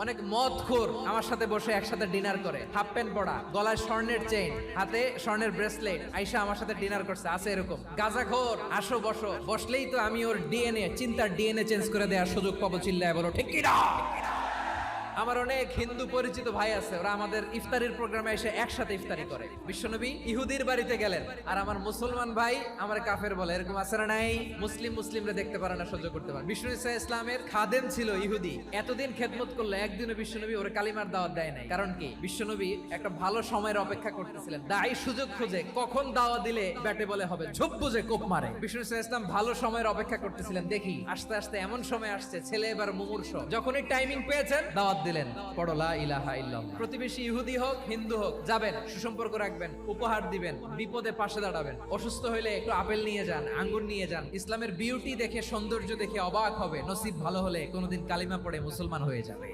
অনেক মদখোর আমার সাথে বসে একসাথে ডিনার করে, হাফ প্যান্ট পরা, গলায় স্বর্ণের চেইন, হাতে স্বর্ণের ব্রেসলেট, আইসা আমার সাথে ডিনার করছে, আছে এরকম। গাঁজাখোর আসো বসো, বসলেই তো আমি ওর ডিএনএ, চিন্তার ডিএনএ চেঞ্জ করে দেওয়ার সুযোগ পাবো, চিল্লায় বলো ঠিক কি না? আমার অনেক হিন্দু পরিচিত ভাই আছে, ওরা আমাদের ইফতারির প্রোগ্রামে এসে একসাথে ইফতারি করে। বিশ্বনবী ইহুদির বাড়িতে গেলেন, আর আমার মুসলমান ভাই আমার কাফের বলে, এরকম আছে না নাই? মুসলিমরা দেখতে পারে না, সহ্য করতে পারে। বিষ্ণু ইসা ইসলামের খাদেম ছিল ইহুদি, এতদিন খেদমত করলো, একদিনও বিশ্বনবী ওর কালিমার দাওয়াত দেয় নাই। কারণ কি? বিশ্বনবী একটা ভালো সময়ের অপেক্ষা করতেছিলেন, দায়ী সুযোগ খুঁজে কখন দাওয়া দিলে ব্যাটে বলে হবে, ঝোপ বুঝে কোপ মারে। বিষ্ণু ইসা ইসলাম ভালো সময়ের অপেক্ষা করতেছিলেন, দেখি আস্তে আস্তে এমন সময় আসছে, ছেলে এবার মুমূর্ষ, যখনই টাইমিং পেয়েছেন দাওয়াত দিলেন, পড়ো লা ইলাহা ইল্লাল্লাহ। প্রতিবেশী ইহুদি হোক হিন্দু হোক, যাবেন, সুসম্পর্ক রাখবেন, উপহার দিবেন, বিপদে পাশে দাঁড়াবেন, অসুস্থ হইলে একটু আপেল নিয়ে যান, আঙ্গুর নিয়ে যান। ইসলামের বিউটি দেখে, সৌন্দর্য দেখে অবাক হবে, নসিব ভালো হলে কোনোদিন কালিমা পড়ে মুসলমান হয়ে যাবে।